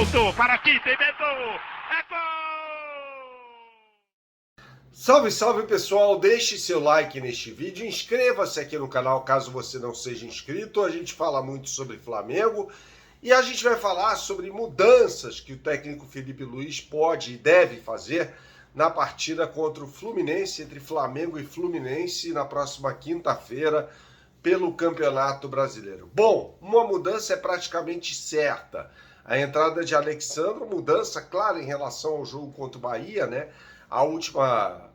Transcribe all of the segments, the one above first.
Soltou para aqui, tem medo. É gol! Salve, salve pessoal, deixe seu like neste vídeo, inscreva-se aqui no canal caso você não seja inscrito. A gente fala muito sobre Flamengo e a gente vai falar sobre mudanças que o técnico Felipe Luiz pode e deve fazer na partida contra o Fluminense, entre Flamengo e Fluminense, na próxima quinta-feira, pelo Campeonato Brasileiro. Bom, uma mudança é praticamente certa. A entrada de Alexandro, mudança, claro, em relação ao jogo contra o Bahia, né? A última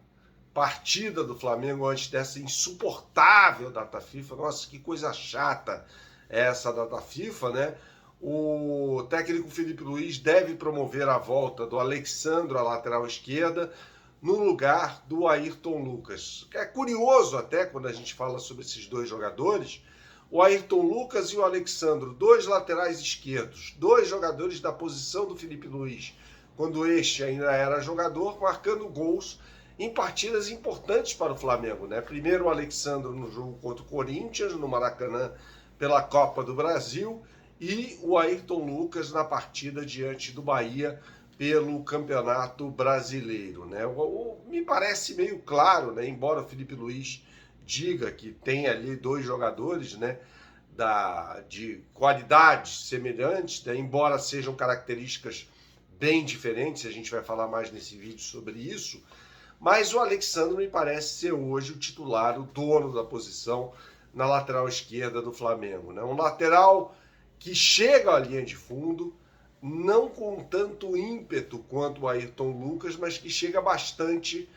partida do Flamengo antes dessa insuportável data FIFA. Nossa, que coisa chata essa data FIFA, né? O técnico Felipe Luiz deve promover a volta do Alexandro à lateral esquerda no lugar do Ayrton Lucas. É curioso até quando a gente fala sobre esses dois jogadores, o Ayrton Lucas e o Alexandro, dois laterais esquerdos, dois jogadores da posição do Felipe Luiz, quando este ainda era jogador, marcando gols em partidas importantes para o Flamengo, né? Primeiro o Alexandro no jogo contra o Corinthians, no Maracanã, pela Copa do Brasil, e o Ayrton Lucas na partida diante do Bahia pelo Campeonato Brasileiro, né? Me parece meio claro, né? Embora o Felipe Luiz diga que tem ali dois jogadores, né, de qualidades semelhantes, né, embora sejam características bem diferentes, a gente vai falar mais nesse vídeo sobre isso, mas o Alexandre me parece ser hoje o titular, o dono da posição na lateral esquerda do Flamengo, né? Um lateral que chega à linha de fundo, não com tanto ímpeto quanto o Ayrton Lucas, mas que chega bastante,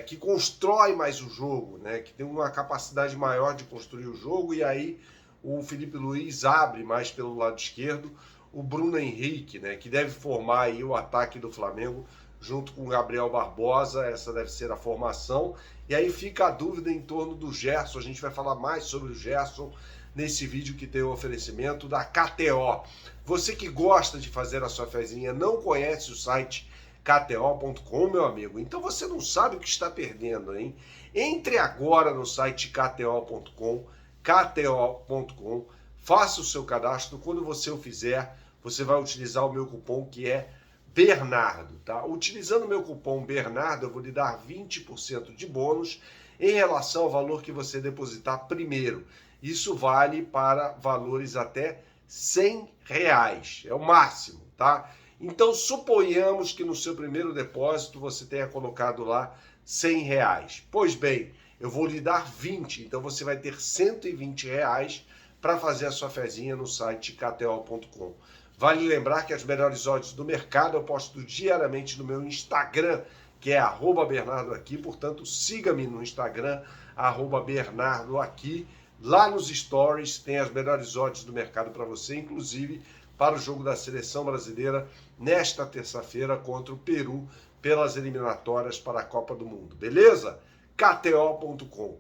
que constrói mais o jogo, né? Que tem uma capacidade maior de construir o jogo, e aí o Felipe Luiz abre mais pelo lado esquerdo o Bruno Henrique, né? Que deve formar aí o ataque do Flamengo junto com o Gabriel Barbosa. Essa deve ser a formação. E aí fica a dúvida em torno do Gerson. A gente vai falar mais sobre o Gerson nesse vídeo que tem o oferecimento da KTO. Você que gosta de fazer a sua fezinha, não conhece o site KTO.com, meu amigo, então você não sabe o que está perdendo, hein? Entre agora no site KTO.com, faça o seu cadastro. Quando você o fizer, você vai utilizar o meu cupom que é Bernardo, tá? Utilizando o meu cupom Bernardo, eu vou lhe dar 20% de bônus em relação ao valor que você depositar primeiro. Isso vale para valores até R$100, é o máximo, tá? Então, suponhamos que no seu primeiro depósito você tenha colocado lá R$100. Pois bem, eu vou lhe dar 20, então você vai ter R$120 para fazer a sua fezinha no site kto.com. Vale lembrar que as melhores odds do mercado eu posto diariamente no meu Instagram, que é @BernardoAqui, portanto siga-me no Instagram, @BernardoAqui. Lá nos stories tem as melhores odds do mercado para você, inclusive para o jogo da Seleção Brasileira nesta terça-feira contra o Peru pelas eliminatórias para a Copa do Mundo, beleza? KTO.com.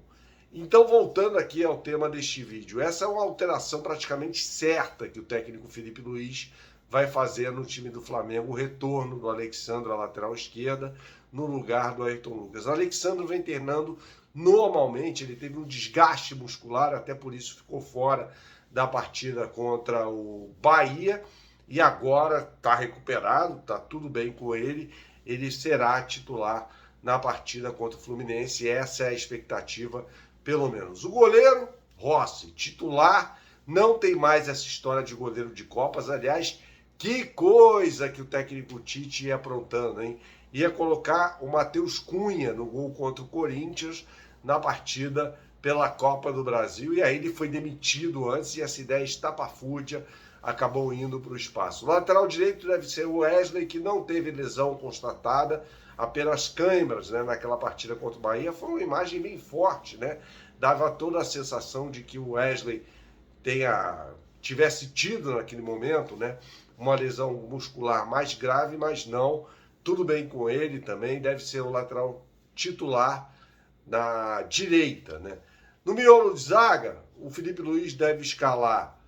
Então, voltando aqui ao tema deste vídeo, essa é uma alteração praticamente certa que o técnico Felipe Luiz vai fazer no time do Flamengo, o retorno do Alexandro à lateral esquerda no lugar do Ayrton Lucas. O Alexandro vem treinando normalmente, ele teve um desgaste muscular, até por isso ficou fora da partida contra o Bahia, e agora está recuperado, está tudo bem com ele, ele será titular na partida contra o Fluminense, essa é a expectativa, pelo menos. O goleiro, Rossi, titular, não tem mais essa história de goleiro de Copas. Aliás, que coisa que o técnico Tite ia aprontando, hein? Ia colocar o Matheus Cunha no gol contra o Corinthians na partida pela Copa do Brasil, e aí ele foi demitido antes e essa ideia estapafúrdia acabou indo para o espaço. O lateral direito deve ser o Wesley, que não teve lesão constatada, apenas câimbras, né, naquela partida contra o Bahia. Foi uma imagem bem forte, né? Dava toda a sensação de que o Wesley tivesse tido naquele momento, né, uma lesão muscular mais grave, mas não, tudo bem com ele também, deve ser o lateral titular na direita, né? No miolo de zaga, o Felipe Luiz deve escalar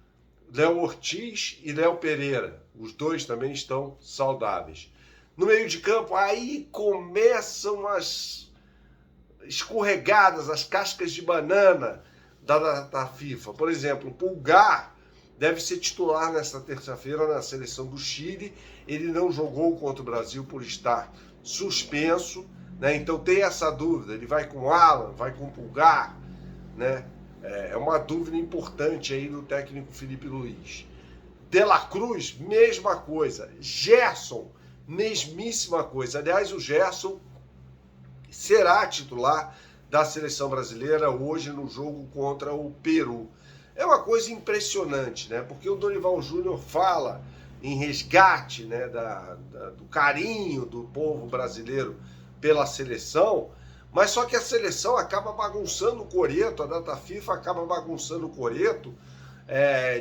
Léo Ortiz e Léo Pereira. Os dois também estão saudáveis. No meio de campo, aí começam as escorregadas, as cascas de banana da FIFA. Por exemplo, o Pulgar deve ser titular nesta terça-feira na seleção do Chile. Ele não jogou contra o Brasil por estar suspenso, né? Então tem essa dúvida, ele vai com o Alan, vai com o Pulgar, né? É uma dúvida importante aí do técnico Felipe Luiz. De la Cruz, mesma coisa. Gerson, mesmíssima coisa. Aliás, o Gerson será titular da seleção brasileira hoje no jogo contra o Peru. É uma coisa impressionante, né? Porque o Dorival Júnior fala em resgate, né, do carinho do povo brasileiro pela seleção, mas só que a seleção acaba bagunçando o coreto, a data FIFA acaba bagunçando o coreto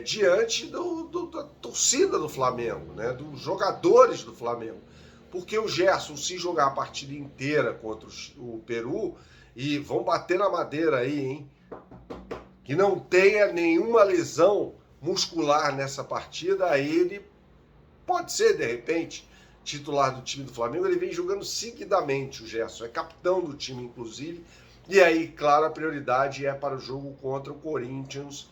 diante da torcida do Flamengo, né, dos jogadores do Flamengo. Porque o Gerson, se jogar a partida inteira contra o Peru, e vão bater na madeira aí, hein, que não tenha nenhuma lesão muscular nessa partida, ele pode ser, de repente, titular do time do Flamengo. Ele vem jogando seguidamente, o Gerson. É capitão do time, inclusive. E aí, claro, a prioridade é para o jogo contra o Corinthians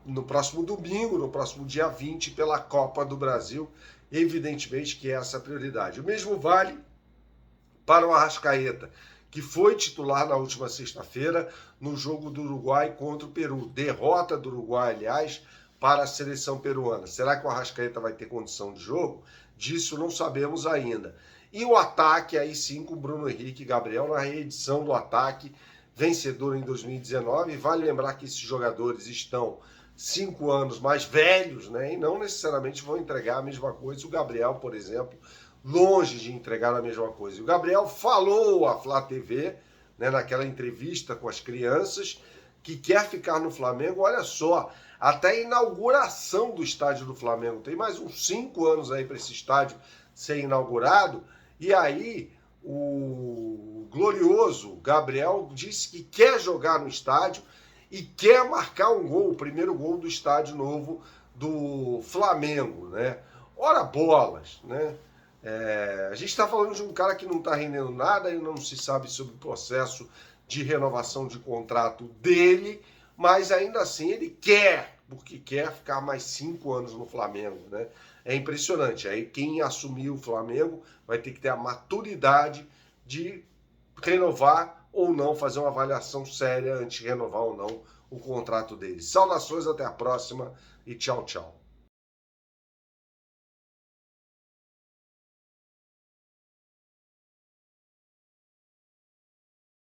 no próximo domingo, no próximo dia 20, pela Copa do Brasil. Evidentemente que é essa a prioridade. O mesmo vale para o Arrascaeta, que foi titular na última sexta-feira no jogo do Uruguai contra o Peru. Derrota do Uruguai, aliás, para a seleção peruana. Será que o Arrascaeta vai ter condição de jogo? Disso não sabemos ainda. E o ataque, aí sim, com Bruno Henrique e Gabriel na reedição do ataque, vencedor em 2019. Vale lembrar que esses jogadores estão 5 anos mais velhos, né? E não necessariamente vão entregar a mesma coisa. O Gabriel, por exemplo, longe de entregar a mesma coisa. O Gabriel falou à Flá TV, né, naquela entrevista com as crianças, que quer ficar no Flamengo. Olha só, até a inauguração do estádio do Flamengo. Tem mais uns 5 anos aí para esse estádio ser inaugurado. E aí o glorioso Gabriel disse que quer jogar no estádio e quer marcar um gol, o primeiro gol do estádio novo do Flamengo, né? Ora bolas, né? A gente está falando de um cara que não está rendendo nada e não se sabe sobre o processo de renovação de contrato dele, mas ainda assim ele quer, porque quer ficar mais 5 anos no Flamengo, né? É impressionante. Aí quem assumir o Flamengo vai ter que ter a maturidade de renovar ou não, fazer uma avaliação séria antes de renovar ou não o contrato dele. Saudações, até a próxima e tchau, tchau.